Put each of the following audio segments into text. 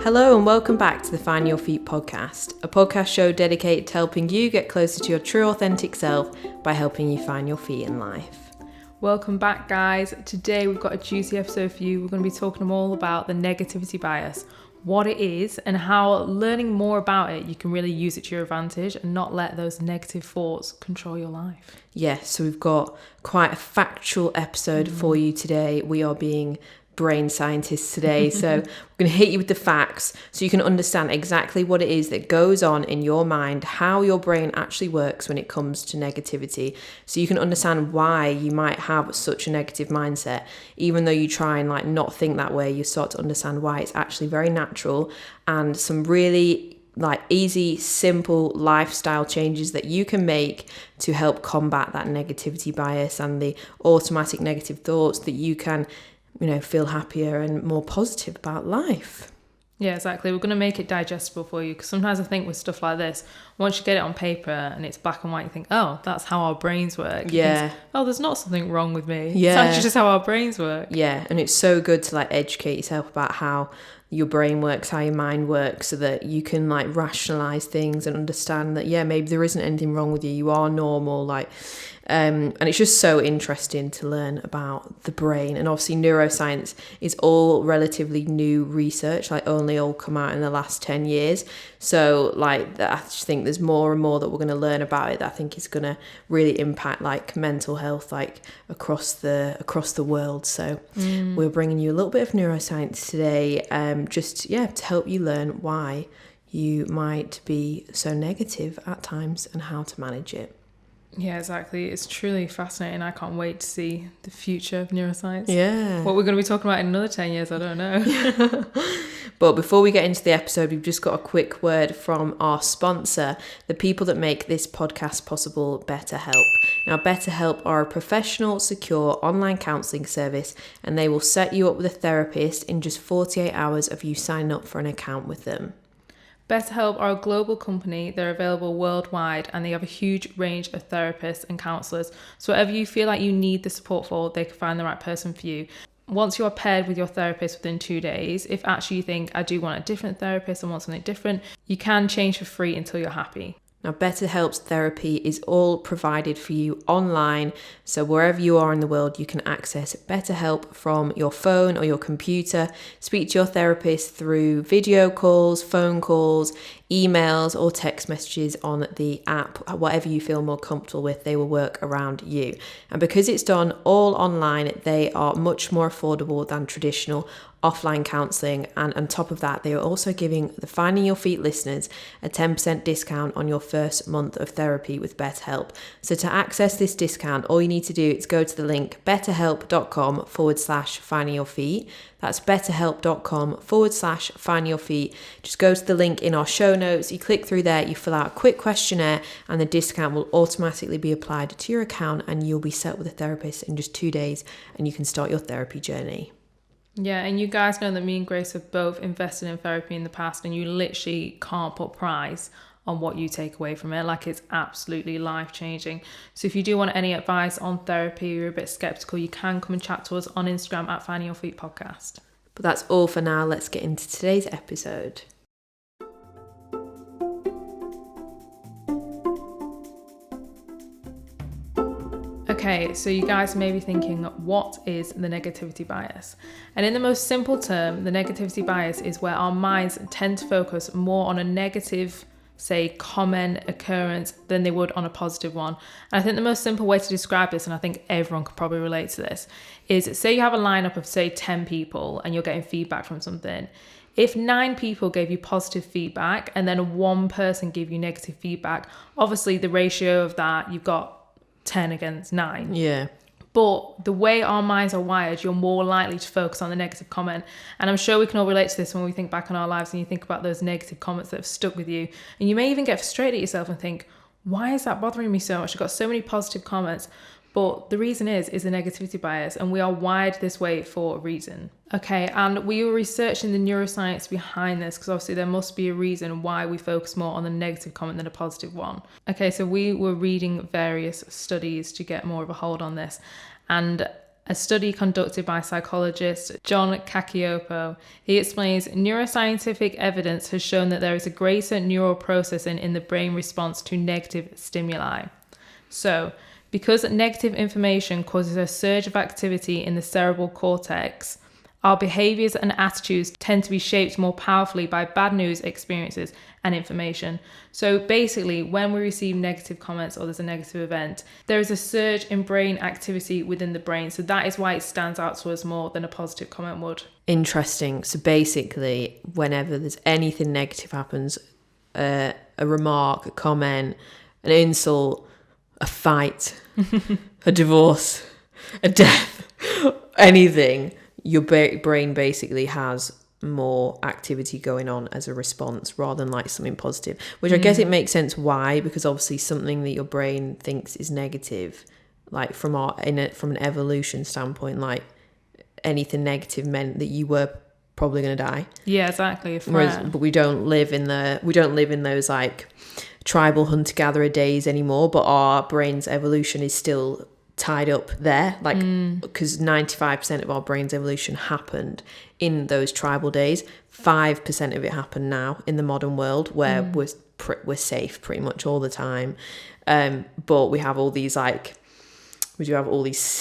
Hello and welcome back to the Find Your Feet podcast, a podcast show dedicated to helping you get closer to your true authentic self by helping you find your feet in life. Welcome back, guys. Today we've got a juicy episode for you. We're going to be talking all about the negativity bias, what it is, and how learning more about it, you can really use it to your advantage and not let those negative thoughts control your life. Yes, so we've got quite a factual episode for you today. We are being brain scientists today, so we're going to hit you with the facts so you can understand exactly what it is that goes on in your mind, how your brain actually works when it comes to negativity, so you can understand why you might have such a negative mindset. Even though you try and not think that way, you start to understand why it's actually very natural, and some really easy, simple lifestyle changes that you can make to help combat that negativity bias and the automatic negative thoughts, that you can feel happier and more positive about life. Yeah, exactly. We're going to make it digestible for you, because sometimes I think with stuff like this, once you get it on paper and it's black and white, you think, oh, that's how our brains work. Yeah. Oh, there's not something wrong with me. Yeah. It's actually just how our brains work. Yeah, and it's so good to educate yourself about how your brain works, how your mind works, so that you can rationalize things and understand that, maybe there isn't anything wrong with you. You are normal. And it's just so interesting to learn about the brain. And obviously neuroscience is all relatively new research, only all come out in the last 10 years. So I just think there's more and more that we're going to learn about it that I think is going to really impact mental health across the world. So we're bringing you a little bit of neuroscience today, to help you learn why you might be so negative at times and how to manage it. Yeah, exactly. It's truly fascinating. I can't wait to see the future of neuroscience. Yeah. What we're going to be talking about in another 10 years, I don't know. But before we get into the episode, we've just got a quick word from our sponsor, the people that make this podcast possible, BetterHelp. Now, BetterHelp are a professional, secure online counselling service, and they will set you up with a therapist in just 48 hours of you signing up for an account with them. BetterHelp are a global company. They're available worldwide, and they have a huge range of therapists and counsellors. So whatever you feel like you need the support for, they can find the right person for you. Once you are paired with your therapist within 2 days, if actually you think, I do want a different therapist, I want something different, you can change for free until you're happy. Now, BetterHelp's therapy is all provided for you online, so wherever you are in the world, you can access BetterHelp from your phone or your computer. Speak to your therapist through video calls, phone calls, emails, or text messages on the app. Whatever you feel more comfortable with, they will work around you. And because it's done all online, they are much more affordable than traditional offline counselling, and on top of that, they are also giving the Finding Your Feet listeners a 10% discount on your first month of therapy with BetterHelp. So to access this discount, all you need to do is go to the link betterhelp.com/findingyourfeet. That's betterhelp.com/findingyourfeet. Just go to the link in our show notes, you click through there, you fill out a quick questionnaire, and the discount will automatically be applied to your account, and you'll be set with a therapist in just 2 days, and you can start your therapy journey. Yeah, and you guys know that me and Grace have both invested in therapy in the past, and you literally can't put price on what you take away from it. It's absolutely life-changing. So if you do want any advice on therapy, you're a bit skeptical, you can come and chat to us on Instagram at Finding Your Feet Podcast. But that's all for now. Let's get into today's episode. Okay, so you guys may be thinking, what is the negativity bias? And in the most simple term, the negativity bias is where our minds tend to focus more on a negative, say, comment, occurrence than they would on a positive one. And I think the most simple way to describe this, and I think everyone could probably relate to this, is say you have a lineup of, say, 10 people and you're getting feedback from something. If 9 people gave you positive feedback and then 1 person gave you negative feedback, obviously the ratio of that, you've got 10 against 9. Yeah. But the way our minds are wired, you're more likely to focus on the negative comment. And I'm sure we can all relate to this when we think back on our lives and you think about those negative comments that have stuck with you. And you may even get frustrated at yourself and think, why is that bothering me so much? I've got so many positive comments. But the reason is a negativity bias, and we are wired this way for a reason. Okay, and we were researching the neuroscience behind this, because obviously there must be a reason why we focus more on the negative comment than a positive one. Okay, so we were reading various studies to get more of a hold on this, and a study conducted by psychologist John Cacioppo. He explains neuroscientific evidence has shown that there is a greater neural processing in the brain response to negative stimuli. So, because negative information causes a surge of activity in the cerebral cortex, our behaviors and attitudes tend to be shaped more powerfully by bad news experiences and information. So basically, when we receive negative comments or there's a negative event, there is a surge in brain activity within the brain. So that is why it stands out to us more than a positive comment would. Interesting. So basically, whenever there's anything negative happens, a remark, a comment, an insult, a fight, a divorce, a death, anything, your brain basically has more activity going on as a response rather than like something positive, which I guess it makes sense why, because obviously something that your brain thinks is negative, like from an evolution standpoint, like anything negative meant that you were probably going to die. Yeah, exactly. But we don't live in those like tribal hunter-gatherer days anymore, but our brain's evolution is still tied up there, like, because 95% of our brain's evolution happened in those tribal days. 5% of it happened now in the modern world where we're safe pretty much all the time, but we have all these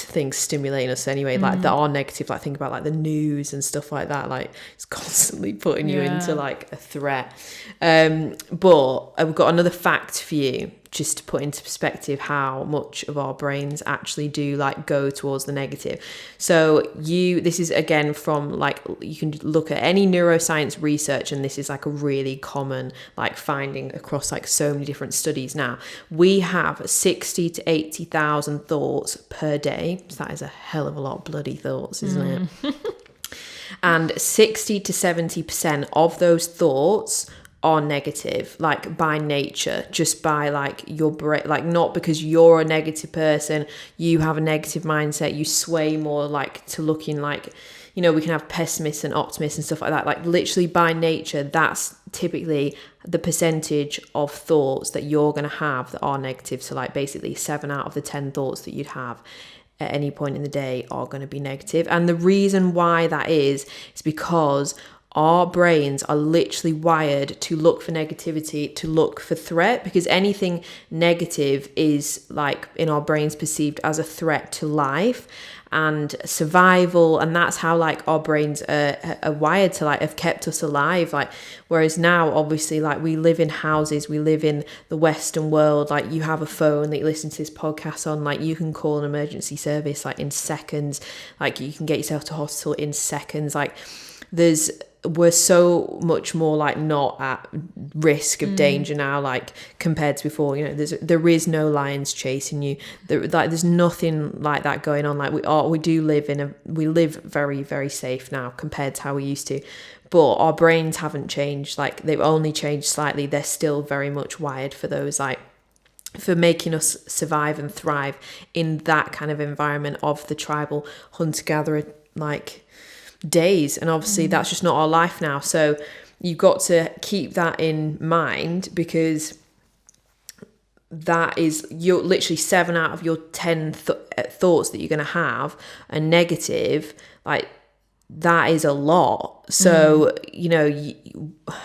things stimulating us anyway, like that are negative. Like think about like the news and stuff like that, like it's constantly putting you into like a threat. But I've got another fact for you, just to put into perspective how much of our brains actually do like go towards the negative. So this is again from like, you can look at any neuroscience research, and this is like a really common like finding across like so many different studies now. We have 60 to 80,000 thoughts per day. So that is a hell of a lot of bloody thoughts, isn't it? And 60 to 70% of those thoughts are negative, like by nature, just by like your brain, like not because you're a negative person, you have a negative mindset, you sway more like to looking like, you know, we can have pessimists and optimists and stuff like that. Like literally by nature, that's typically the percentage of thoughts that you're going to have that are negative. So like basically 7 out of the 10 thoughts that you'd have at any point in the day are going to be negative. And the reason why that is because our brains are literally wired to look for negativity, to look for threat, because anything negative is like in our brains perceived as a threat to life and survival. And that's how like our brains are wired to like have kept us alive. Like, whereas now obviously like we live in houses, we live in the Western world, like you have a phone that you listen to this podcast on, like you can call an emergency service like in seconds, like you can get yourself to hospital in seconds. Like we're so much more like not at risk of danger now, like compared to before. You know, there is no lions chasing you. There's nothing like that going on. Like we live very, very safe now compared to how we used to. But our brains haven't changed. Like they've only changed slightly. They're still very much wired for those like for making us survive and thrive in that kind of environment of the tribal hunter-gatherer like days. And obviously that's just not our life now, so you've got to keep that in mind, because that is, you're literally 7 out of your 10 thoughts that you're going to have are negative. Like that is a lot. So you know,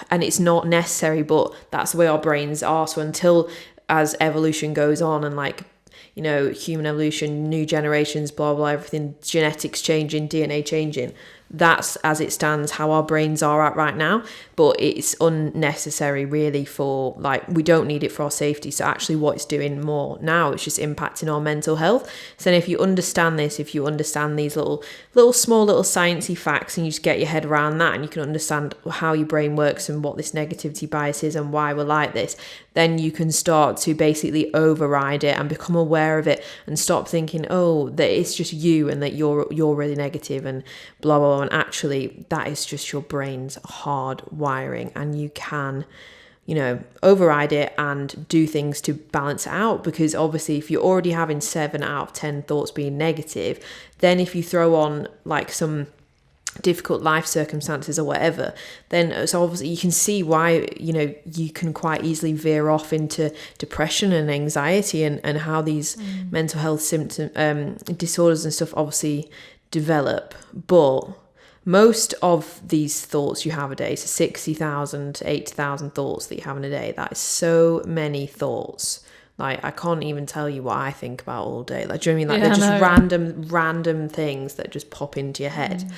and it's not necessary, but that's the way our brains are. So until as evolution goes on and like, you know, human evolution, new generations, blah blah, everything, genetics changing, DNA changing, that's as it stands how our brains are at right now. But it's unnecessary really, for like, we don't need it for our safety. So actually what it's doing more now, it's just impacting our mental health. So then if you understand this, if you understand these little small little sciencey facts, and you just get your head around that, and you can understand how your brain works and what this negativity bias is and why we're like this, then you can start to basically override it and become aware of it, and stop thinking, oh, that it's just you and that you're really negative and blah blah blah. And actually that is just your brain's hard wiring, and you can, you know, override it and do things to balance it out. Because obviously if you're already having 7 out of 10 thoughts being negative, then if you throw on like some difficult life circumstances or whatever, then so obviously you can see why, you know, you can quite easily veer off into depression and anxiety, and how these mental health symptom disorders and stuff obviously develop. But most of these thoughts you have a day, so 60,000, 80,000 thoughts that you have in a day, that is so many thoughts. Like, I can't even tell you what I think about all day. Like, do you know what I mean? Like, they're just random things that just pop into your head.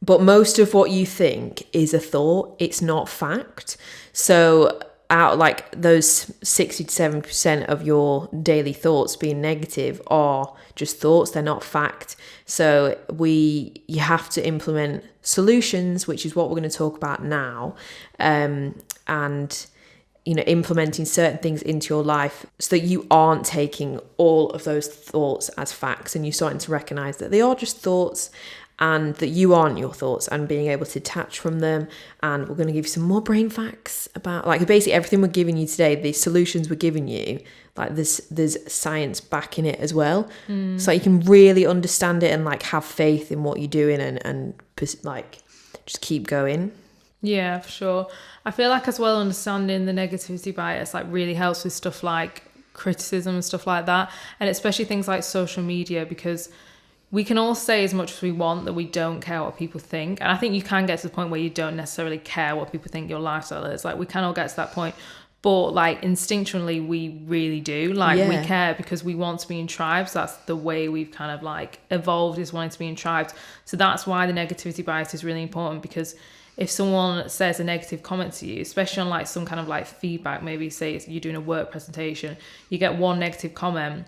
But most of what you think is a thought. It's not fact. So out like those 60 to 70% of your daily thoughts being negative are just thoughts. They're not fact. So you have to implement solutions, which is what we're going to talk about now. And you know, implementing certain things into your life so that you aren't taking all of those thoughts as facts, and you're starting to recognize that they are just thoughts and that you aren't your thoughts, and being able to detach from them. And we're going to give you some more brain facts about, like, basically everything we're giving you today, the solutions we're giving you, like there's science backing it as well. So you can really understand it and like have faith in what you're doing, and like just keep going. Yeah, for sure. I feel like as well, understanding the negativity bias like really helps with stuff like criticism and stuff like that, and especially things like social media, because we can all say as much as we want that we don't care what people think, and I think you can get to the point where you don't necessarily care what people think your lifestyle is. Like, we can all get to that point, but like instinctually we really do. Like, we care because we want to be in tribes. That's the way we've kind of like evolved, is wanting to be in tribes. So that's why the negativity bias is really important, because if someone says a negative comment to you, especially on like some kind of like feedback, maybe say you're doing a work presentation, you get one negative comment.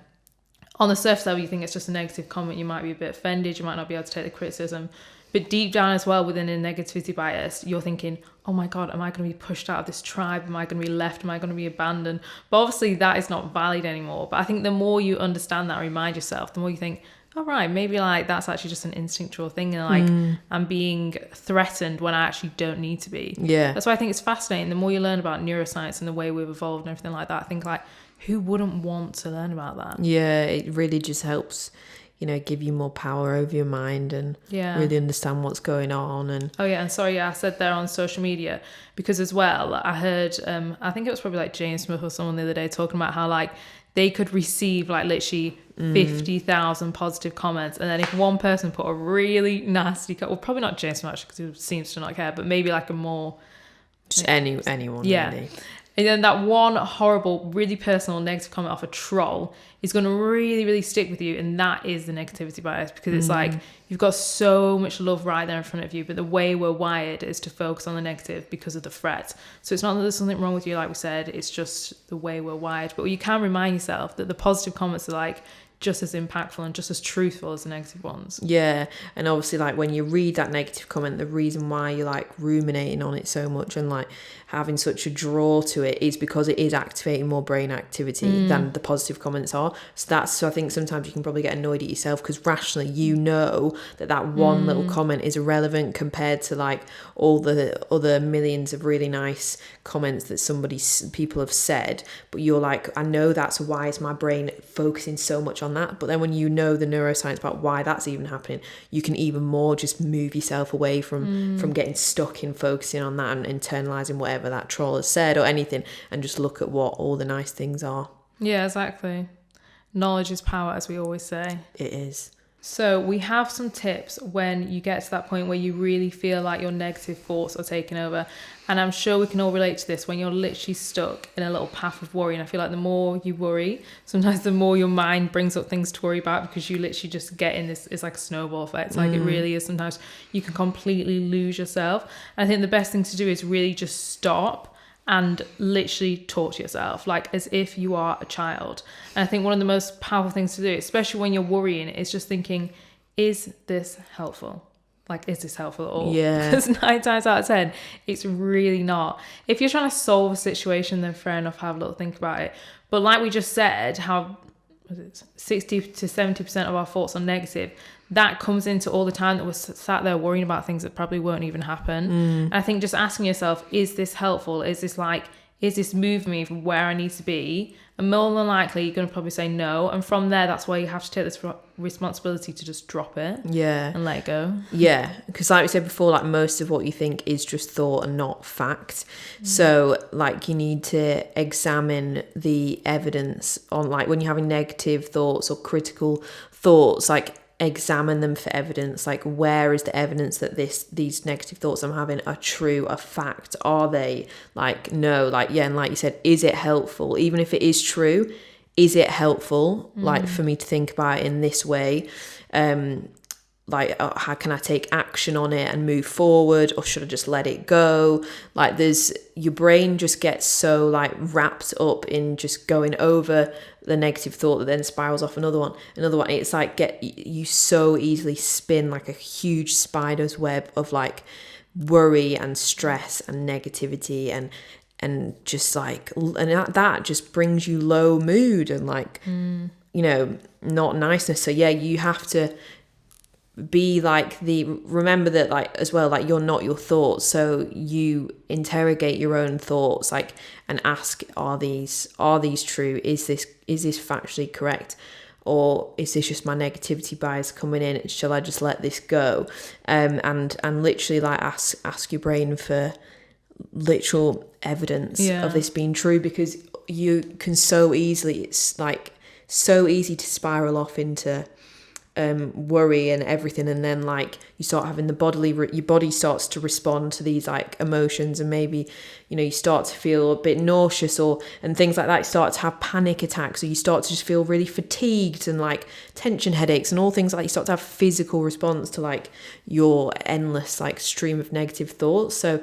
On the surface level, you think it's just a negative comment. You might be a bit offended. You might not be able to take the criticism. But deep down as well, within a negativity bias, you're thinking, oh my God, am I going to be pushed out of this tribe? Am I going to be left? Am I going to be abandoned? But obviously that is not valid anymore. But I think the more you understand that, remind yourself, the more you think, oh, right, maybe like that's actually just an instinctual thing, and like I'm being threatened when I actually don't need to be. Yeah. That's why I think it's fascinating. The more you learn about neuroscience and the way we've evolved and everything like that, I think like, who wouldn't want to learn about that? Yeah, it really just helps, you know, give you more power over your mind, and really understand what's going on. And and sorry, I said there on social media, because as well, I heard, I think it was probably like James Smith or someone the other day talking about how like they could receive like literally 50,000 positive comments, and then if one person put a really nasty, well, probably not James Smith because he seems to not care, but maybe like a more just anyone really. And then that one horrible, really personal negative comment off a troll is going to really, really stick with you. And that is the negativity bias, because it's like you've got so much love right there in front of you, but the way we're wired is to focus on the negative because of the threat. So it's not that there's something wrong with you, like we said, it's just the way we're wired. But you can remind yourself that the positive comments are like just as impactful and just as truthful as the negative ones. Yeah, and obviously like when you read that negative comment, the reason why you're like ruminating on it so much and like having such a draw to it is because it is activating more brain activity than the positive comments are. So I think sometimes you can probably get annoyed at yourself because rationally you know that one little comment is irrelevant compared to like all the other millions of really nice comments that people have said, but you're like, I know that's why is my brain focusing so much on that. But then when you know the neuroscience about why that's even happening, you can even more just move yourself away from getting stuck in focusing on that and internalizing whatever that troll has said or anything, and just look at what all the nice things are. Yeah, exactly. Knowledge is power, as we always say. It is. So we have some tips when you get to that point where you really feel like your negative thoughts are taking over. And I'm sure we can all relate to this when you're literally stuck in a little path of worry. And I feel like the more you worry, sometimes the more your mind brings up things to worry about, because you literally just get in this, it's like a snowball effect. Like it really is. Sometimes you can completely lose yourself. And I think the best thing to do is really just stop and literally talk to yourself like as if you are a child. And I think one of the most powerful things to do, especially when you're worrying, is just thinking, is this helpful? Like, is this helpful at all? Yeah. Because 9 times out of 10, it's really not. If you're trying to solve a situation, then fair enough, have a little think about it. But like we just said, how 60 to 70% of our thoughts are negative. That comes into all the time that we're sat there worrying about things that probably won't even happen. And I think just asking yourself, is this helpful? Is this like is this moving me from where I need to be? And more than likely, you're going to probably say no. And from there, that's why you have to take this responsibility to just drop it. Yeah. And let it go. Yeah. Because like we said before, like most of what you think is just thought and not fact. So like you need to examine the evidence on, like when you're having negative thoughts or critical thoughts, like examine them for evidence. Like, where is the evidence that these negative thoughts I'm having are true, are fact? Are they? Like, no, like, yeah. And like you said, is it helpful? Even if it is true, is it helpful? Like, for me to think about it in this way? Like, how can I take action on it and move forward, or should I just let it go? Like, your brain just gets so like wrapped up in just going over the negative thought that then spirals off another one. It's like you so easily spin like a huge spider's web of like worry and stress and negativity and just like, and that just brings you low mood and like, you know, not niceness. So yeah, you have to be like remember that, like, as well, like, you're not your thoughts, so you interrogate your own thoughts, like, and ask, are these true? Is this factually correct, or is this just my negativity bias coming in? Shall I just let this go? And literally like ask your brain for literal evidence of this being true, because you can so easily, it's like so easy to spiral off into worry and everything, and then like you start having your body starts to respond to these like emotions, and maybe, you know, you start to feel a bit nauseous and things like that. You start to have panic attacks, or you start to just feel really fatigued and like tension headaches and all things like that. You start to have physical response to like your endless like stream of negative thoughts. So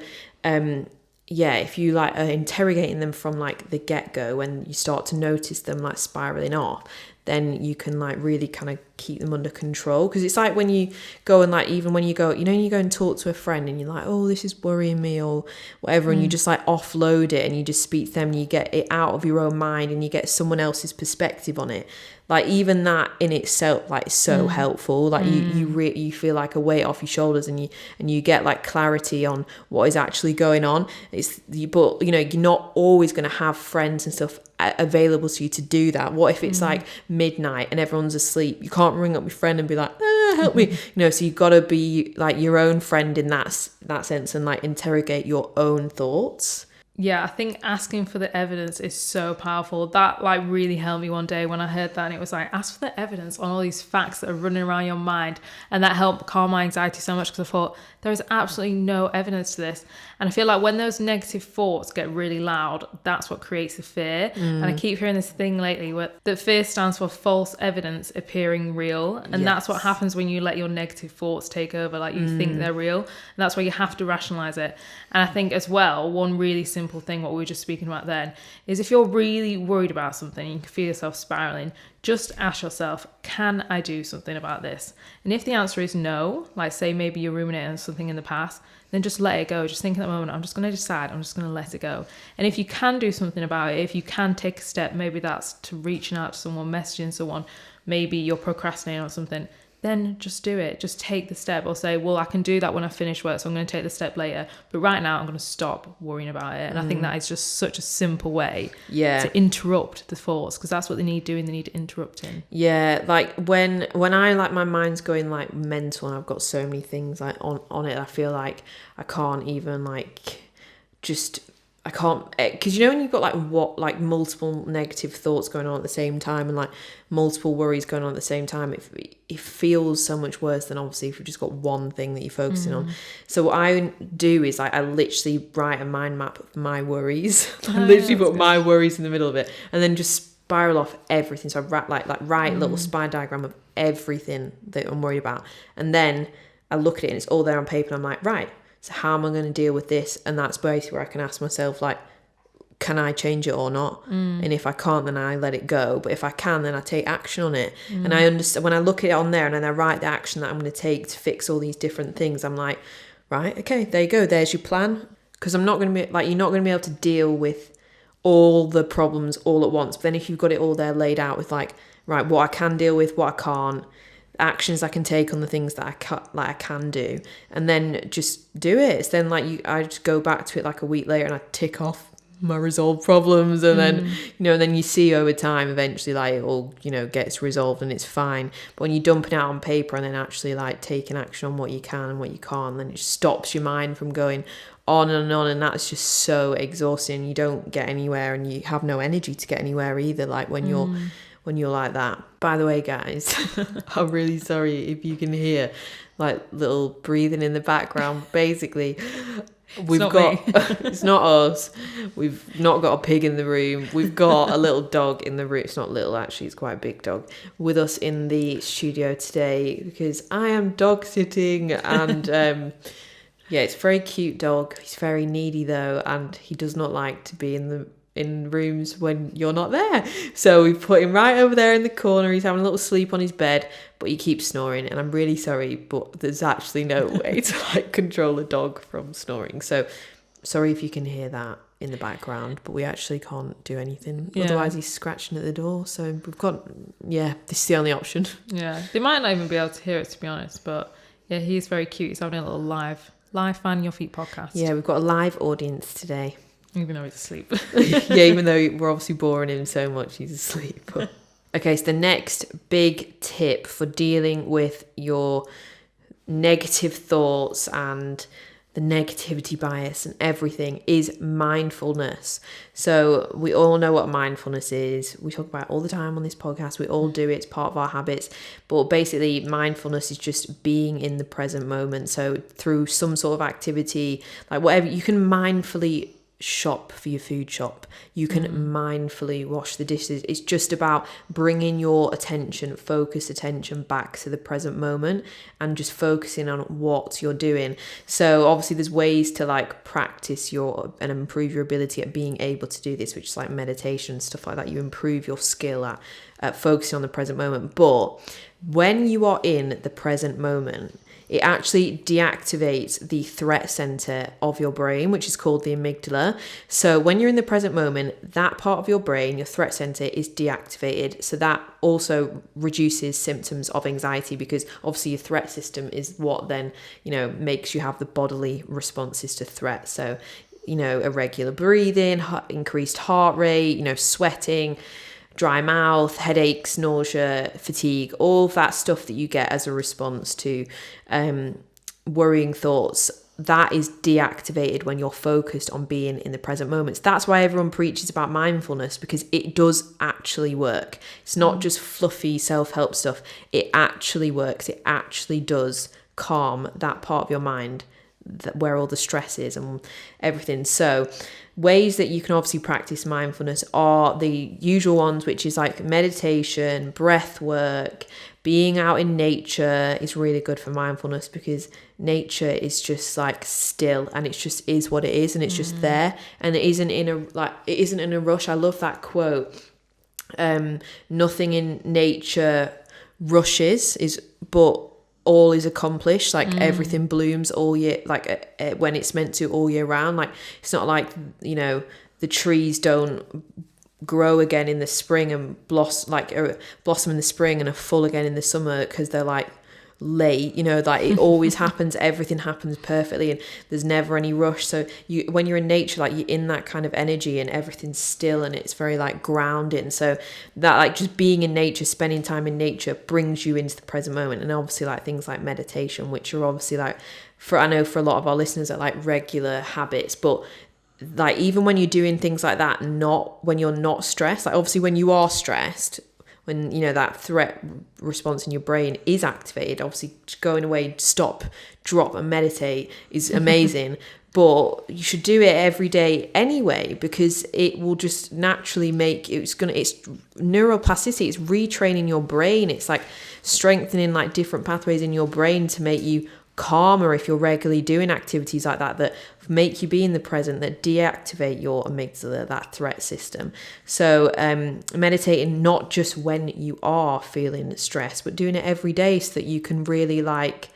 yeah, if you like are interrogating them from like the get-go, when you start to notice them like spiraling off, then you can like really kind of keep them under control. Because it's like when you go and like, even when you go, you know, you go and talk to a friend and you're like, oh, this is worrying me or whatever, and you just like offload it and you just speak to them and you get it out of your own mind and you get someone else's perspective on it. Like, even that in itself, like, is so helpful. Like you feel like a weight off your shoulders, and you get like clarity on what is actually going on. But you know, you're not always going to have friends and stuff available to you to do that. What if it's like midnight and everyone's asleep? You can't ring up your friend and be like, help me, you know. So you've got to be like your own friend in that sense, and like interrogate your own thoughts. Yeah, I think asking for the evidence is so powerful. That like really helped me one day when I heard that, and it was like, ask for the evidence on all these facts that are running around your mind. And that helped calm my anxiety so much, because I thought there is absolutely no evidence to this. And I feel like when those negative thoughts get really loud, that's what creates the fear. And I keep hearing this thing lately where that fear stands for false evidence appearing real. And that's what happens when you let your negative thoughts take over. Like, you think they're real, and that's why you have to rationalize it. And I think as well, one really simple thing, what we were just speaking about then, is if you're really worried about something, you can feel yourself spiraling, just ask yourself, can I do something about this? And if the answer is no, like say maybe you're ruminating on something in the past, then just let it go. Just think at the moment, I'm just going to decide, I'm just going to let it go. And if you can do something about it, if you can take a step, maybe that's to reaching out to someone, messaging someone, maybe you're procrastinating on something, then just do it. Just take the step, or say, well, I can do that when I finish work, so I'm going to take the step later. But right now, I'm going to stop worrying about it. And I think that is just such a simple way to interrupt the thoughts, because that's what they need doing. They need interrupting. Yeah, like when I like my mind's going like mental and I've got so many things like on it, I feel like I can't even like just... I can't, because you know when you've got like multiple negative thoughts going on at the same time, and like multiple worries going on at the same time, it feels so much worse than obviously if you've just got one thing that you're focusing on. So what I do is like I literally write a mind map of my worries. I literally put my worries in the middle of it, and then just spiral off everything. So I write a little spider diagram of everything that I'm worried about, and then I look at it and it's all there on paper, and I'm like, right, so how am I going to deal with this? And that's basically where I can ask myself, like, can I change it or not? And if I can't, then I let it go. But if I can, then I take action on it. And I understand, when I look at it on there and then I write the action that I'm going to take to fix all these different things, I'm like, right, okay, there you go. There's your plan. Because I'm not going to be like, you're not going to be able to deal with all the problems all at once. But then if you've got it all there laid out with like, right, what I can deal with, what I can't, actions I can take on the things that I can do, and then just do it. So then like I just go back to it like a week later and I tick off my resolved problems, and then and then you see over time eventually like it all gets resolved and it's fine. But when you dump it out on paper and then actually like taking action on what you can and what you can't, then it just stops your mind from going on and on, and that's just so exhausting. You don't get anywhere and you have no energy to get anywhere either, like when you're like that. By the way, guys, I'm really sorry if you can hear like little breathing in the background. Basically, it's not us. We've not got a pig in the room. We've got a little dog in the room. It's not little, actually, it's quite a big dog with us in the studio today because I am dog sitting, and yeah, it's a very cute dog. He's very needy though, and he does not like to be in rooms when you're not there. So we put him right over there in the corner. He's having a little sleep on his bed, but he keeps snoring, and I'm really sorry, but there's actually no way to like control a dog from snoring. So sorry if you can hear that in the background, but we actually can't do anything. Yeah. Otherwise he's scratching at the door. So we've got, this is the only option. Yeah, they might not even be able to hear it, to be honest, but yeah, he's very cute. He's having a little live Fan Your Feet podcast. Yeah, we've got a live audience today. Even though he's asleep. Yeah, even though we're obviously boring him so much, he's asleep. Okay, so the next big tip for dealing with your negative thoughts and the negativity bias and everything is mindfulness. So we all know what mindfulness is. We talk about it all the time on this podcast. We all do it. It's part of our habits. But basically, mindfulness is just being in the present moment. So through some sort of activity, like whatever, you can mindfully shop for your food shop. You can mindfully wash the dishes. It's just about bringing your attention, focused attention back to the present moment and just focusing on what you're doing. So obviously there's ways to like practice and improve your ability at being able to do this, which is like meditation, stuff like that. You improve your skill at focusing on the present moment. But when you are in the present moment, it actually deactivates the threat center of your brain, which is called the amygdala. So when you're in the present moment, that part of your brain, your threat center, is deactivated. So that also reduces symptoms of anxiety, because obviously your threat system is what then, makes you have the bodily responses to threat. So, irregular breathing, increased heart rate, sweating, dry mouth, headaches, nausea, fatigue, all of that stuff that you get as a response to worrying thoughts, that is deactivated when you're focused on being in the present moments. That's why everyone preaches about mindfulness, because it does actually work. It's not just fluffy self-help stuff. It actually works. It actually does calm that part of your mind where all the stress is and everything. So ways that you can obviously practice mindfulness are the usual ones, which is like meditation, breath work, being out in nature is really good for mindfulness, because nature is just like still, and it just is what it is, and it's just there, and it isn't in a rush. I love that quote. Nothing in nature rushes, but all is accomplished. Like everything blooms all year, like when it's meant to, all year round. Like it's not like the trees don't grow again in the spring and blossom in the spring and are full again in the summer because they're like late, like it always happens. Everything happens perfectly and there's never any rush. So when you're in nature, like you're in that kind of energy and everything's still and it's very like grounding. So that like just being in nature, spending time in nature brings you into the present moment. And obviously like things like meditation, which are obviously like I know for a lot of our listeners are like regular habits, but like even when you're doing things like that, not when you're not stressed, like obviously when you are stressed, when that threat response in your brain is activated, obviously going away, stop, drop and meditate is amazing. But you should do it every day anyway, because it will just naturally it's neuroplasticity, it's retraining your brain. It's like strengthening like different pathways in your brain to make you calmer if you're regularly doing activities like that make you be in the present, that deactivate your amygdala, that threat system. So meditating not just when you are feeling stressed, but doing it every day so that you can really like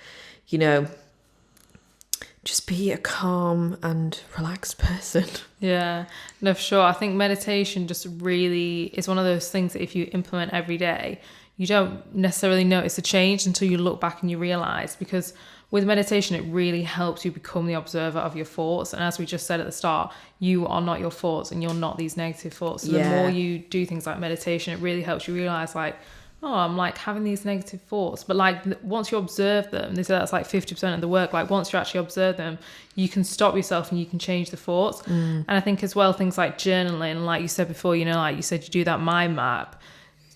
just be a calm and relaxed person. Yeah, no, for sure. I think meditation just really is one of those things that if you implement every day, you don't necessarily notice a change until you look back and you realize, because with meditation, it really helps you become the observer of your thoughts. And as we just said at the start, you are not your thoughts and you're not these negative thoughts. So the more you do things like meditation, it really helps you realize like, oh, I'm like having these negative thoughts. But like once you observe them, they say that's like 50% of the work. Like once you actually observe them, you can stop yourself and you can change the thoughts. And I think as well, things like journaling, like you said before, you know, like you said, you do that mind map.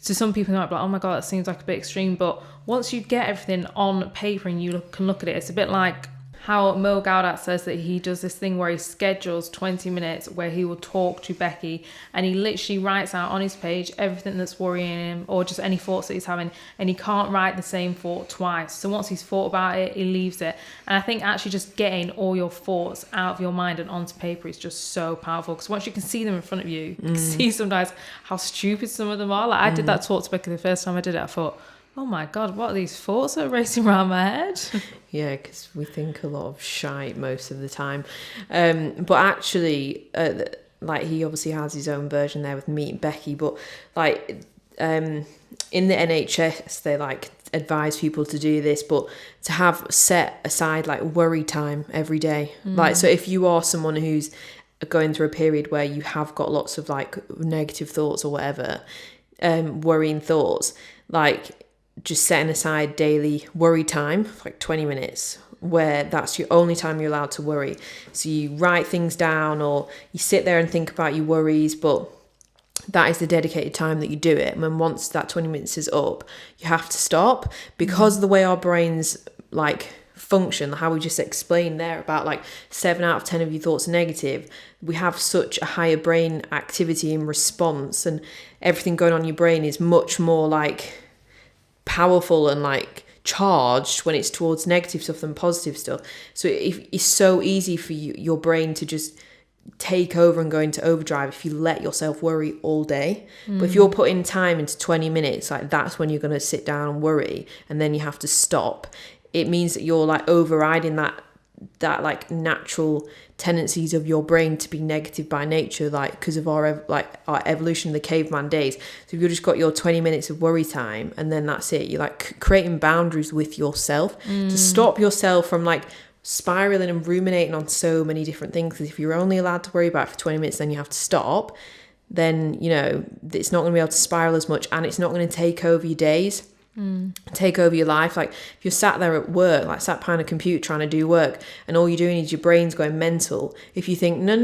To some people, might be like, oh my God, that seems like a bit extreme. But once you get everything on paper and you can look at it, it's a bit like how Mo Gaudat says that he does this thing where he schedules 20 minutes where he will talk to Becky, and he literally writes out on his page everything that's worrying him or just any thoughts that he's having, and he can't write the same thought twice. So once he's thought about it, he leaves it. And I think actually just getting all your thoughts out of your mind and onto paper is just so powerful, because once you can see them in front of you, you can see sometimes how stupid some of them are. Like I did that talk to Becky the first time I did it, I thought, oh my God, what are these thoughts that are racing around my head? Yeah, because we think a lot of shite most of the time. But actually, like he obviously has his own version there with Meet Becky, but like in the NHS, they like advise people to do this, but to have set aside like worry time every day. Like, so if you are someone who's going through a period where you have got lots of like negative thoughts or whatever, worrying thoughts, like just setting aside daily worry time, like 20 minutes, where that's your only time you're allowed to worry. So you write things down or you sit there and think about your worries, but that is the dedicated time that you do it. And then once that 20 minutes is up, you have to stop, because of the way our brains like function, how we just explained there about like 7 out of 10 of your thoughts are negative. We have such a higher brain activity in response, and everything going on in your brain is much more like powerful and like charged when it's towards negative stuff than positive stuff. So it's so easy for your brain to just take over and go into overdrive if you let yourself worry all day. But if you're putting time into 20 minutes, like that's when you're going to sit down and worry, and then you have to stop. It means that you're like overriding that like natural tendencies of your brain to be negative by nature, like because of our evolution in the caveman days. So if you've just got your 20 minutes of worry time and then that's it, you're like creating boundaries with yourself to stop yourself from like spiraling and ruminating on so many different things. Because if you're only allowed to worry about it for 20 minutes, then you have to stop, then you know it's not going to be able to spiral as much, and it's not going to take over your days, take over your life. Like if you're sat there at work, like sat behind a computer trying to do work, and all you're doing is your brain's going mental, if you think no,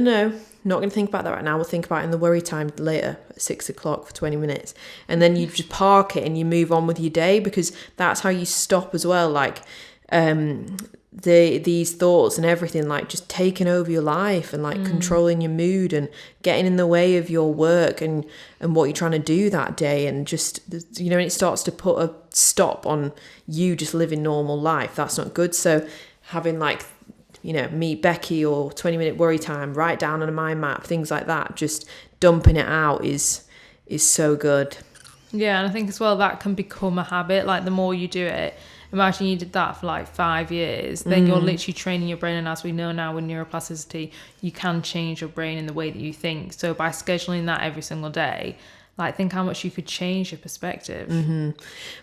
not going to think about that right now, we'll think about it in the worry time later at 6 o'clock for 20 minutes, and then you just park it and you move on with your day, because that's how you stop as well, like these thoughts and everything like just taking over your life and like controlling your mood and getting in the way of your work and what you're trying to do that day, and just, you know, it starts to put a stop on you just living normal life. That's not good. So having like, you know, Meet Becky or 20-minute worry time, write down on a mind map, things like that, just dumping it out is so good. Yeah, and I think as well that can become a habit. Like the more you do it, imagine you did that for like 5 years, then you're literally training your brain. And as we know now with neuroplasticity, you can change your brain in the way that you think. So by scheduling that every single day, like think how much you could change your perspective.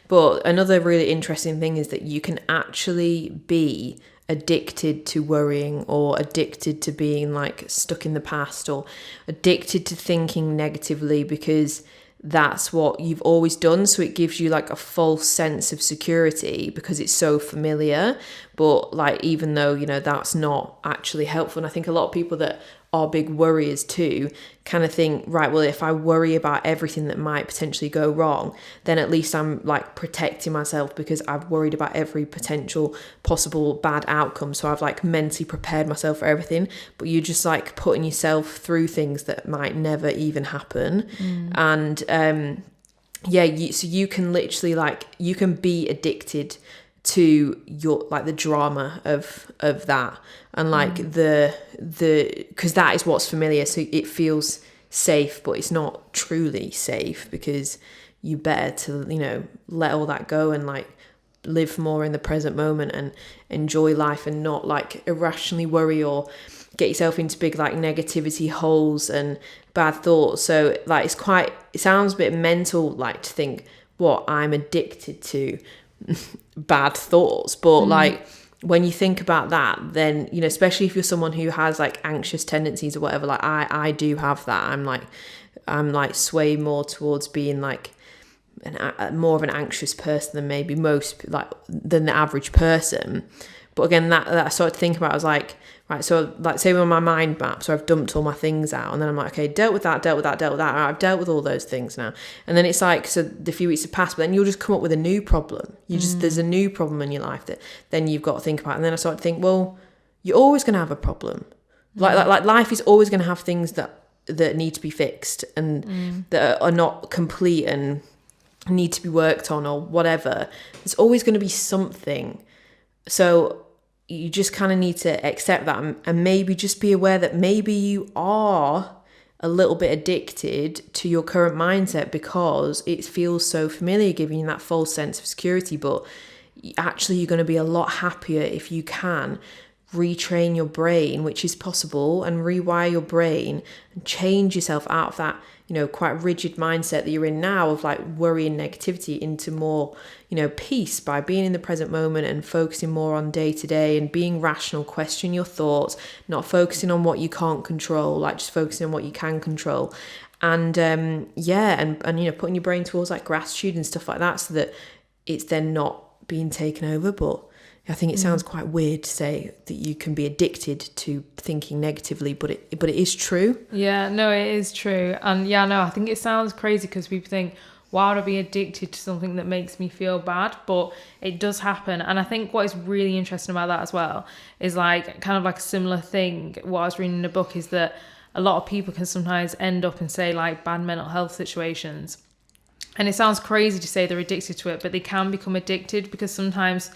But another really interesting thing is that you can actually be addicted to worrying, or addicted to being like stuck in the past, or addicted to thinking negatively, because that's what you've always done. So it gives you like a false sense of security because it's so familiar. But like, even though, you know, that's not actually helpful. And I think a lot of people that are big worriers too kind of think, right, well, if I worry about everything that might potentially go wrong, then at least I'm like protecting myself because I've worried about every potential possible bad outcome. So I've like mentally prepared myself for everything. But you're just like putting yourself through things that might never even happen. And so you can literally like, you can be addicted to your like the drama of that, and like the because that is what's familiar, so it feels safe, but it's not truly safe, because you better to, you know, let all that go and like live more in the present moment and enjoy life, and not like irrationally worry or get yourself into big like negativity holes and bad thoughts. So like it sounds a bit mental, like to think what I'm addicted to bad thoughts, but like when you think about that, then, you know, especially if you're someone who has like anxious tendencies or whatever, like I do have that. I'm like sway more towards being like more of an anxious person than maybe than the average person. But again, that I started to think about, I was like, right, so like say on my mind map, so I've dumped all my things out, and then I'm like, okay, dealt with that, right, I've dealt with all those things now. And then it's like, so the few weeks have passed, but then you'll just come up with a new problem. There's a new problem in your life that then you've got to think about. And then I started to think, well, you're always going to have a problem. Like life is always going to have things that need to be fixed and that are not complete and need to be worked on or whatever. There's always going to be something. So you just kind of need to accept that and maybe just be aware that maybe you are a little bit addicted to your current mindset because it feels so familiar, giving you that false sense of security. But actually, you're going to be a lot happier if you can retrain your brain, which is possible, and rewire your brain and change yourself out of that, you know, quite rigid mindset that you're in now of like worry and negativity into more, you know, peace by being in the present moment and focusing more on day to day and being rational, question your thoughts, not focusing on what you can't control, like just focusing on what you can control. And and you know, putting your brain towards like gratitude and stuff like that, so that it's then not being taken over. But I think it sounds quite weird to say that you can be addicted to thinking negatively, but it is true. Yeah, no, it is true. And yeah, no, I think it sounds crazy because people think, why would I be addicted to something that makes me feel bad? But it does happen. And I think what is really interesting about that as well is like kind of like a similar thing. What I was reading in a book is that a lot of people can sometimes end up in, say, like bad mental health situations. And it sounds crazy to say they're addicted to it, but they can become addicted because sometimes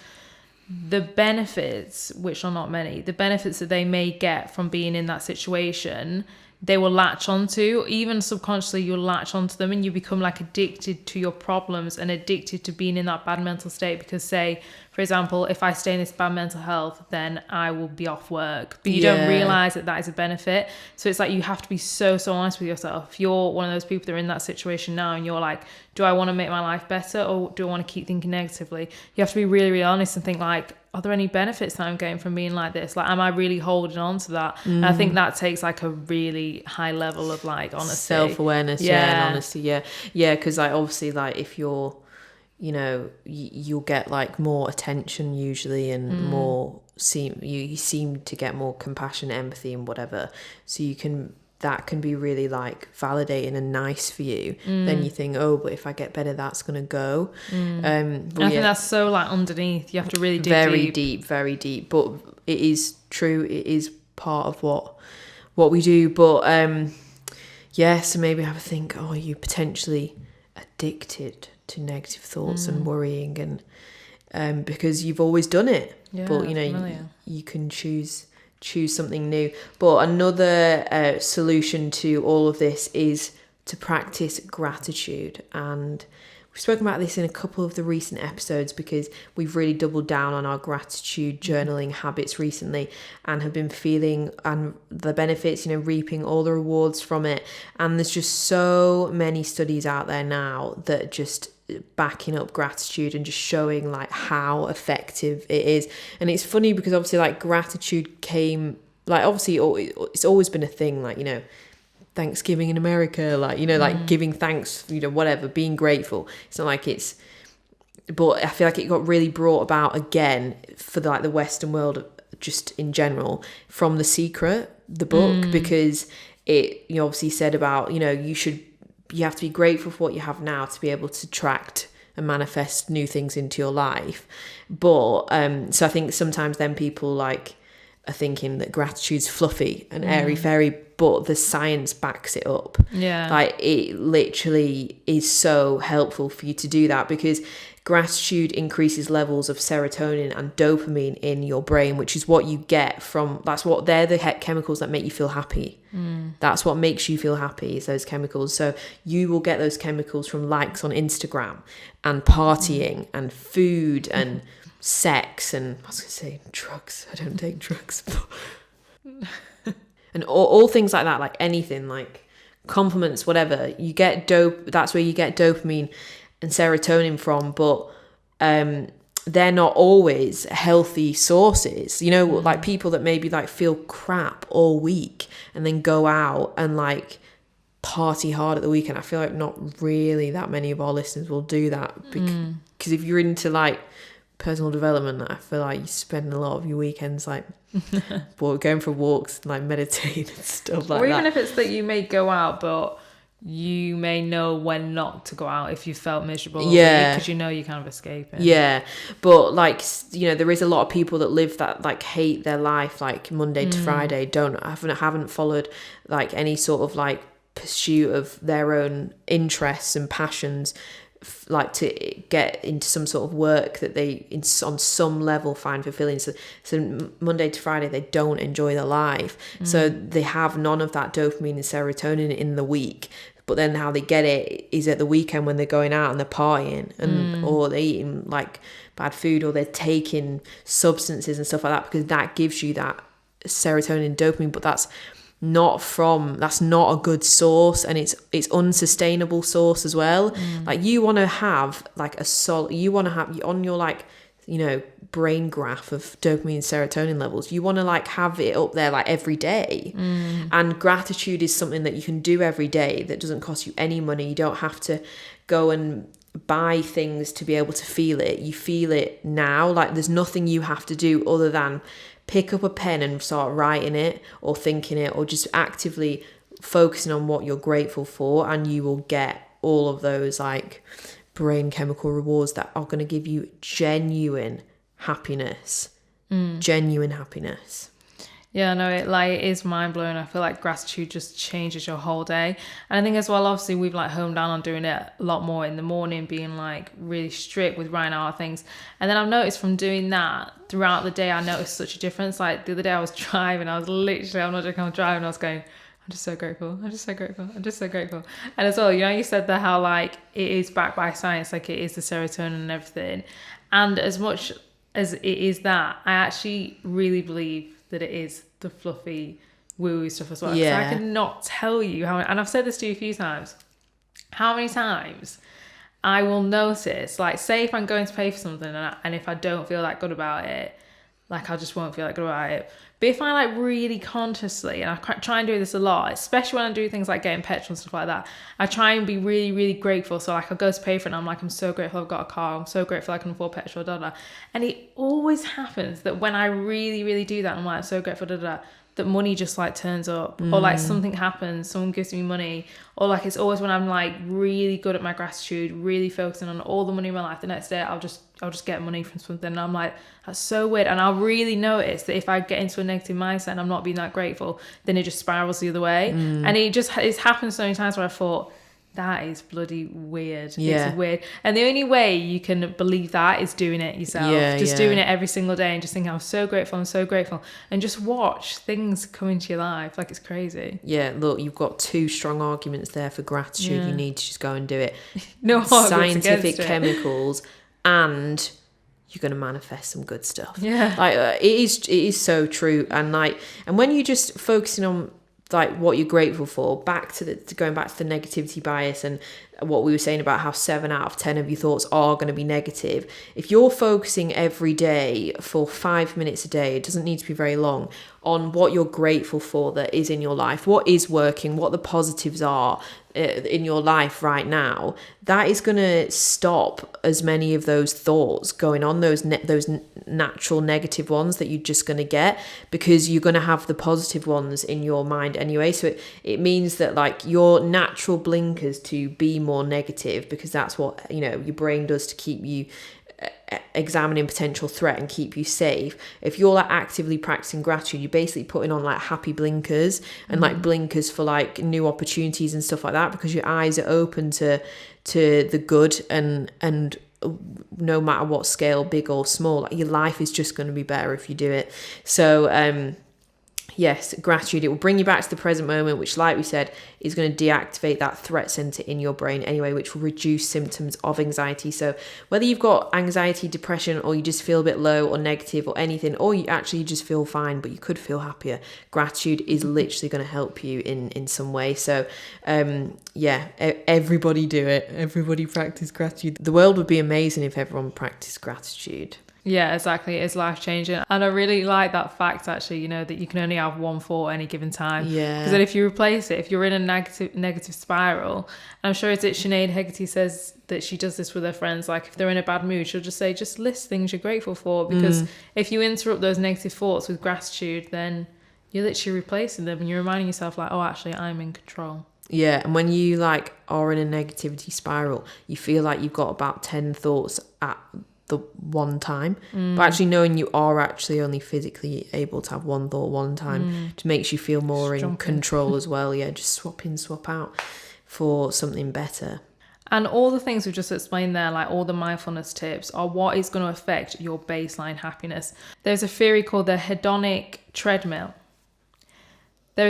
the benefits, which are not many, the benefits that they may get from being in that situation, they will latch onto. Even subconsciously, you'll latch onto them and you become like addicted to your problems and addicted to being in that bad mental state. Because say, for example, if I stay in this bad mental health, then I will be off work. But you don't realize that that is a benefit. So it's like you have to be so honest with yourself. If you're one of those people that are in that situation now and you're like, do I want to make my life better or do I want to keep thinking negatively? You have to be really, really honest and think like, are there any benefits that I'm getting from being like this? Like, am I really holding on to that? And I think that takes like a really high level of like honesty. Self-awareness, and honesty, Yeah, because like obviously like if you're, you know, you'll get like more attention usually and more you seem to get more compassion, empathy and whatever. So that can be really like validating and nice for you. Then you think, oh, but if I get better, that's gonna go. I think that's so like underneath. You have to really dig very deep. But it is true. It is part of what we do. But so maybe have a think. Oh, are you potentially addicted to negative thoughts and worrying and because you've always done it. But you know you can choose something new. But another solution to all of this is to practice gratitude. And we've spoken about this in a couple of the recent episodes because we've really doubled down on our gratitude journaling habits recently and have been feeling the benefits, you know, reaping all the rewards from it. And there's just so many studies out there now that just backing up gratitude and just showing like how effective it is. And it's funny because obviously like gratitude came, like obviously it's always been a thing, like, you know, Thanksgiving in America, like, you know, like giving thanks, you know, whatever, being grateful. It's not like but I feel like it got really brought about again for the Western world just in general from The Secret, the book, because it, you know, obviously said about, you know, you have to be grateful for what you have now to be able to attract and manifest new things into your life. But so I think sometimes then people like are thinking that gratitude's fluffy and airy fairy, but the science backs it up. Like it literally is so helpful for you to do that because gratitude increases levels of serotonin and dopamine in your brain, which is what you get from, they're the chemicals that make you feel happy. That's what makes you feel happy, is those chemicals. So you will get those chemicals from likes on Instagram and partying and food and sex and, I was going to say drugs. I don't take drugs. And all things like that, like anything, like compliments, whatever. You get that's where you get dopamine and serotonin from. But they're not always healthy sources, you know, like people that maybe like feel crap all week and then go out and like party hard at the weekend. I feel like not really that many of our listeners will do that, because if you're into like personal development, I feel like you spend a lot of your weekends like going for walks, like meditating and stuff like that. Or even if it's that you may go out, but you may know when not to go out if you felt miserable, because you know you kind of escaping. Yeah, but like, you know, there is a lot of people that live that like hate their life like Monday to Friday, haven't followed like any sort of like pursuit of their own interests and passions, like to get into some sort of work that they on some level find fulfilling. So Monday to Friday they don't enjoy their life, so they have none of that dopamine and serotonin in the week. But then how they get it is at the weekend when they're going out and they're partying and or they're eating like bad food, or they're taking substances and stuff like that, because that gives you that serotonin and dopamine. But that's not a good source, and it's unsustainable source as well. Like you want to have like you want to have on your like, you know, brain graph of dopamine and serotonin levels, you want to like have it up there like every day. And gratitude is something that you can do every day that doesn't cost you any money. You don't have to go and buy things to be able to feel it. You feel it now. Like there's nothing you have to do other than pick up a pen and start writing it or thinking it or just actively focusing on what you're grateful for, and you will get all of those like brain chemical rewards that are going to give you genuine happiness. Yeah, no, it is mind blowing. I feel like gratitude just changes your whole day. And I think as well, obviously, we've like honed down on doing it a lot more in the morning, being like really strict with writing out things. And then I've noticed from doing that throughout the day, I noticed such a difference. Like the other day I was driving, I'm not joking, I was driving, I was going, I'm just so grateful. I'm just so grateful. I'm just so grateful. And as well, you know, you said that how like it is backed by science, like it is the serotonin and everything. And as much as it is that, I actually really believe that it is the fluffy woo stuff as well. Yeah. I cannot tell you how, and I've said this to you a few times, how many times I will notice, like say if I'm going to pay for something and if I don't feel that good about it, like I just won't feel that good about it. But if I like really consciously, and I try and do this a lot, especially when I do things like getting petrol and stuff like that, I try and be really, really grateful. So like I'll go to pay for it and I'm like, I'm so grateful I've got a car. I'm so grateful I can afford petrol, And it always happens that when I really, really do that, I'm like, so grateful, that money just like turns up, or like something happens, someone gives me money, or like it's always when I'm like really good at my gratitude, really focusing on all the money in my life, the next day I'll just get money from something, and I'm like, that's so weird. And I'll really notice that if I get into a negative mindset and I'm not being that grateful, then it just spirals the other way. And it's happened so many times where I thought, that is bloody weird. Yeah. It's weird. And the only way you can believe that is doing it yourself. Doing it every single day and just thinking, I'm so grateful. And just watch things come into your life. Like, it's crazy. Yeah, look, you've got two strong arguments there for gratitude. You need to just go and do it. No scientific chemicals, and you're going to manifest some good stuff. Yeah. Like, it is so true. And like, and when you're just focusing on like what you're grateful for, going back to the negativity bias and what we were saying about how 7 out of 10 of your thoughts are going to be negative. If you're focusing every day for 5 minutes a day, it doesn't need to be very long, on what you're grateful for that is in your life, what is working, what the positives are in your life right now, that is going to stop as many of those thoughts going on, those natural negative ones that you're just going to get, because you're going to have the positive ones in your mind anyway. So it means that like your natural blinkers to be more negative, because that's what, you know, your brain does to keep you examining potential threat and keep you safe. If you're like actively practicing gratitude, you're basically putting on like happy blinkers and like blinkers for like new opportunities and stuff like that, because your eyes are open to the good, and no matter what scale, big or small, like your life is just going to be better if you do it. So Yes, gratitude. It will bring you back to the present moment, which, like we said, is going to deactivate that threat center in your brain anyway, which will reduce symptoms of anxiety. So whether you've got anxiety, depression, or you just feel a bit low or negative or anything, or you actually just feel fine, but you could feel happier, gratitude is literally going to help you in some way. So everybody do it. Everybody practice gratitude. The world would be amazing if everyone practiced gratitude. Yeah, exactly. It's life-changing. And I really like that fact, actually, that you can only have one thought at any given time. Yeah. Because then if you replace it, if you're in a negative spiral, I'm sure it's Sinead Hegarty says that she does this with her friends. Like, if they're in a bad mood, she'll just say, just list things you're grateful for. Because if you interrupt those negative thoughts with gratitude, then you're literally replacing them and you're reminding yourself, like, oh, actually, I'm in control. Yeah, and when you, like, are in a negativity spiral, you feel like you've got about 10 thoughts at the one time, but actually knowing you are actually only physically able to have one thought one time just makes you feel more in control as well. Yeah, just swap in, swap out for something better. And all the things we've just explained there, like all the mindfulness tips, are what is going to affect your baseline happiness. There's a theory called the hedonic treadmill. And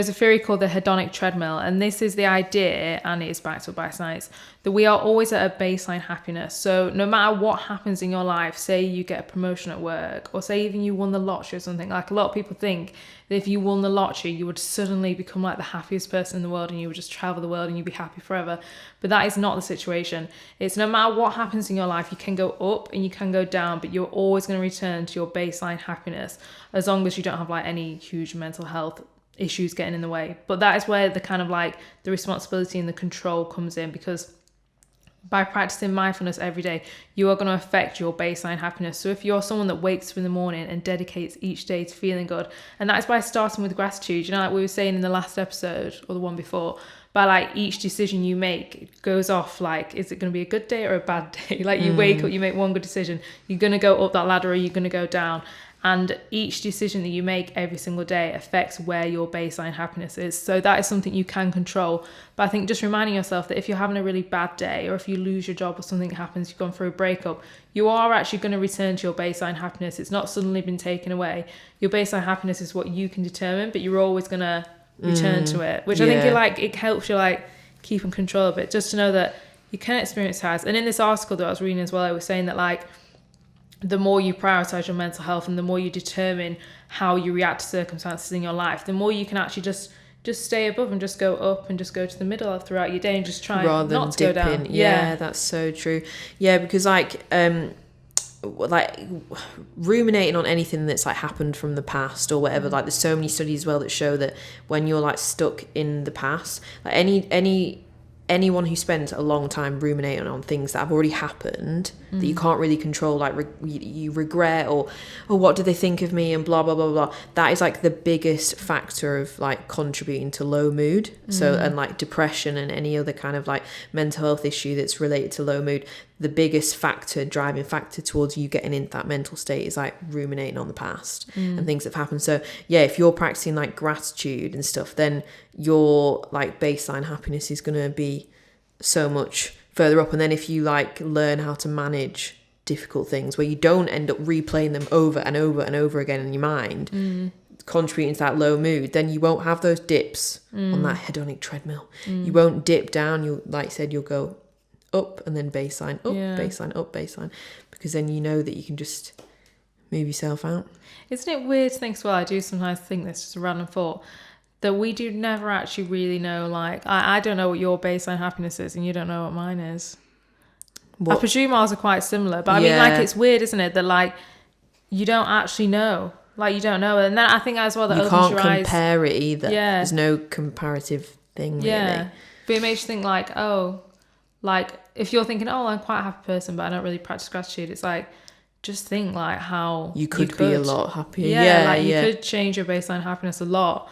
this is the idea, and it is backed up by science, that we are always at a baseline happiness. So no matter what happens in your life, say you get a promotion at work, or say even you won the lottery or something, like a lot of people think that if you won the lottery, you would suddenly become like the happiest person in the world and you would just travel the world and you'd be happy forever. But that is not the situation. It's no matter what happens in your life, you can go up and you can go down, but you're always going to return to your baseline happiness as long as you don't have like any huge mental health issues getting in the way. But that is where the kind of like the responsibility and the control comes in, because by practicing mindfulness every day, you are going to affect your baseline happiness. So if you're someone that wakes up in the morning and dedicates each day to feeling good, and that is by starting with gratitude, like we were saying in the last episode or the one before, by like each decision you make goes off like, is it going to be a good day or a bad day? Like you wake up, you make one good decision, you're going to go up that ladder or you're going to go down. And each decision that you make every single day affects where your baseline happiness is. So that is something you can control. But I think just reminding yourself that if you're having a really bad day, or if you lose your job or something happens, you've gone through a breakup, you are actually going to return to your baseline happiness. It's not suddenly been taken away. Your baseline happiness is what you can determine, but you're always going to return to it, which I think it helps you like keep in control of it, just to know that you can experience highs. And in this article that I was reading as well, I was saying that like, the more you prioritize your mental health and the more you determine how you react to circumstances in your life, the more you can actually just stay above and just go up and just go to the middle throughout your day and just try rather not to go down. Yeah, that's so true. Yeah, because like ruminating on anything that's like happened from the past or whatever, like there's so many studies as well that show that when you're like stuck in the past, like anyone who spends a long time ruminating on things that have already happened that you can't really control, like you regret or what do they think of me and blah blah blah blah, that is like the biggest factor of like contributing to low mood. So and like depression and any other kind of like mental health issue that's related to low mood, the biggest driving factor towards you getting into that mental state is like ruminating on the past and things that have happened. So yeah, if you're practicing like gratitude and stuff, then your like baseline happiness is going to be so much further up. And then if you like learn how to manage difficult things where you don't end up replaying them over and over and over again in your mind, contributing to that low mood, then you won't have those dips on that hedonic treadmill. You won't dip down. You'll, like I said, you'll go up and then baseline, up, baseline, up, baseline, because then you know that you can just move yourself out. Isn't it weird to think as well? I do sometimes think this, just a random thought, that we do never actually really know, like, I don't know what your baseline happiness is and you don't know what mine is. What? I presume ours are quite similar, but I mean, like, it's weird, isn't it, that, like, you don't actually know. Like, you don't know. And then I think as well that you can't compare it either. Yeah. There's no comparative thing, really. Yeah. But it makes you think, like, oh, like, if you're thinking, oh, I'm quite a happy person, but I don't really practice gratitude, it's like, just think, like, how you could be a lot happier. You could change your baseline happiness a lot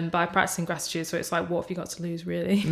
by practicing gratitude. So it's like, what have you got to lose, really?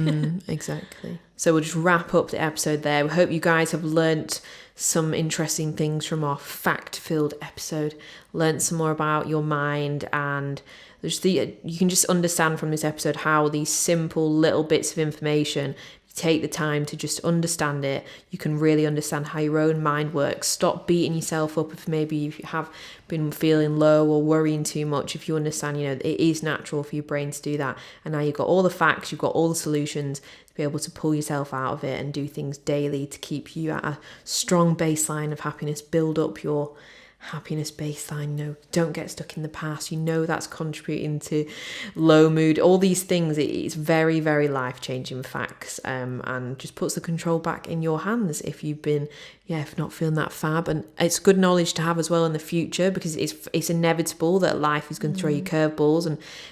Exactly. So we'll just wrap up the episode there. We hope you guys have learnt some interesting things from our fact-filled episode, learnt some more about your mind, and you can just understand from this episode how these simple little bits of information take the time to just understand it, you can really understand how your own mind works. Stop beating yourself up if maybe you have been feeling low or worrying too much. If you understand, it is natural for your brain to do that. And now you've got all the facts, you've got all the solutions to be able to pull yourself out of it and do things daily to keep you at a strong baseline of happiness. Build up your happiness baseline. Don't get stuck in the past. That's contributing to low mood. All these things, it's very, very life-changing facts, and just puts the control back in your hands if you've been if not feeling that fab. And it's good knowledge to have as well in the future, because it's inevitable that life is going to throw you curveballs,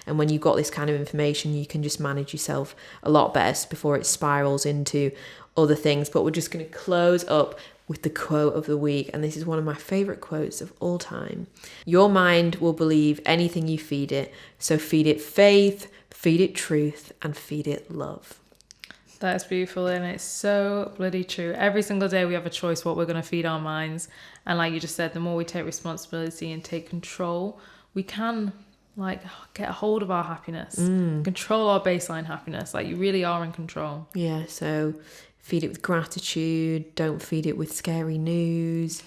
and when you've got this kind of information, you can just manage yourself a lot better before it spirals into other things. But we're just going to close up with the quote of the week, and this is one of my favorite quotes of all time. Your mind will believe anything you feed it, so feed it faith, feed it truth, and feed it love. That's beautiful, and it's so bloody true. Every single day we have a choice what we're going to feed our minds, and like you just said, the more we take responsibility and take control, we can get a hold of our happiness, control our baseline happiness. You really are in control. Yeah, so feed it with gratitude. Don't feed it with scary news.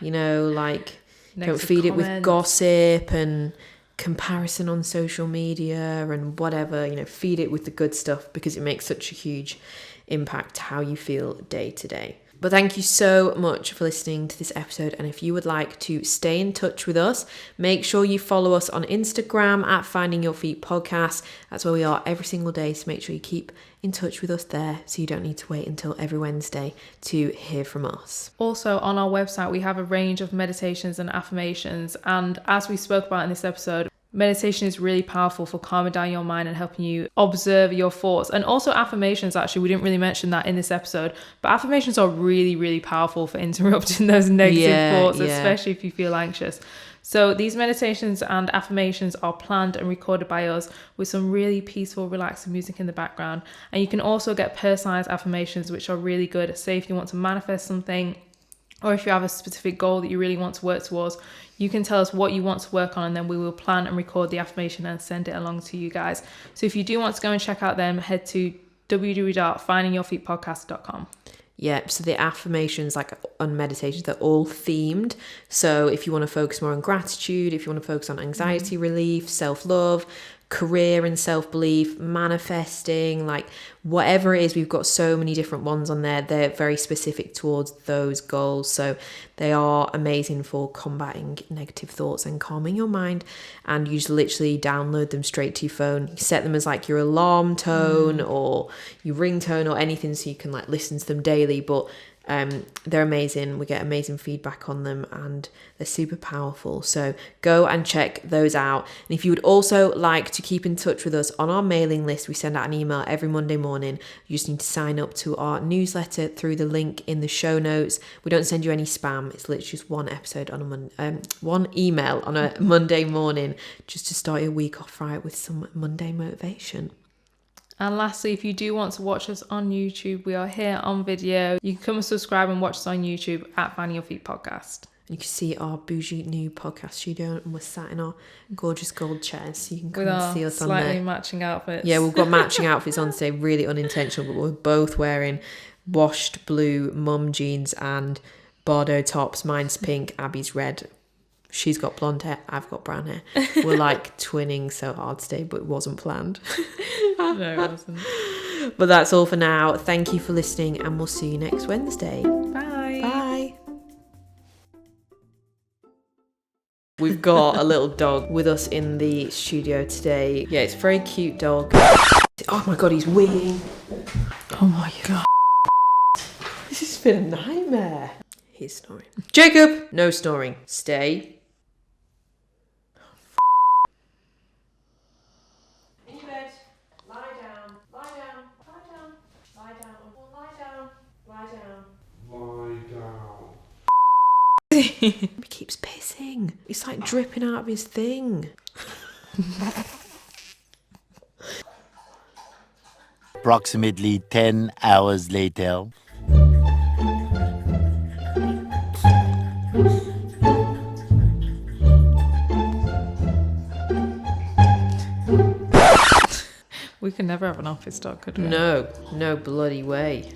Don't feed it with gossip and comparison on social media and whatever. Feed it with the good stuff, because it makes such a huge impact to how you feel day to day. But thank you so much for listening to this episode. And if you would like to stay in touch with us, make sure you follow us on Instagram at Finding Your Feet Podcast. That's where we are every single day. So make sure you keep in touch with us there, so you don't need to wait until every Wednesday to hear from us. Also, on our website, we have a range of meditations and affirmations. And as we spoke about in this episode, meditation is really powerful for calming down your mind and helping you observe your thoughts. And also affirmations, actually, we didn't really mention that in this episode, but affirmations are really, really powerful for interrupting those negative thoughts, especially if you feel anxious. So these meditations and affirmations are planned and recorded by us with some really peaceful, relaxing music in the background. And you can also get personalized affirmations, which are really good. Say if you want to manifest something, or if you have a specific goal that you really want to work towards, you can tell us what you want to work on, and then we will plan and record the affirmation and send it along to you guys. So if you do want to go and check out them, head to www.findingyourfeetpodcast.com. Yeah, so the affirmations on meditations, they're all themed. So if you want to focus more on gratitude, if you want to focus on anxiety relief, self-love, career and self-belief, manifesting, whatever it is, we've got so many different ones on there. They're very specific towards those goals, so they are amazing for combating negative thoughts and calming your mind. And you just literally download them straight to your phone. You set them as your alarm tone or your ringtone or anything, so you can listen to them daily. But they're amazing. We get amazing feedback on them, and they're super powerful. So go and check those out. And if you would also like to keep in touch with us on our mailing list, we send out an email every Monday morning. You just need to sign up to our newsletter through the link in the show notes. We don't send you any spam. It's literally just one episode on one email on a Monday morning, just to start your week off right with some Monday motivation. And lastly, if you do want to watch us on YouTube, we are here on video. You can come and subscribe and watch us on YouTube at Finding Your Feet Podcast. You can see our bougie new podcast studio, and we're sat in our gorgeous gold chairs, so you can come with and see us on there. Slightly matching outfits. Yeah, we've got matching outfits on today, really unintentional, but we're both wearing washed blue mum jeans and Bordeaux tops. Mine's pink, Abby's red. She's got blonde hair, I've got brown hair. We're twinning so hard today, but it wasn't planned. No, it wasn't. But that's all for now. Thank you for listening, and we'll see you next Wednesday. Bye. Bye. We've got a little dog with us in the studio today. Yeah, it's a very cute dog. Oh my God, he's weeing. Oh my God. This has been a nightmare. He's snoring. Jacob! No snoring. Stay. In your bed. Lie down. Lie down. Lie down. Lie down. Lie down. Lie down. Lie down. He keeps pissing. It's dripping out of his thing. Approximately 10 hours later. We we could never have an office dog, could we? No bloody way.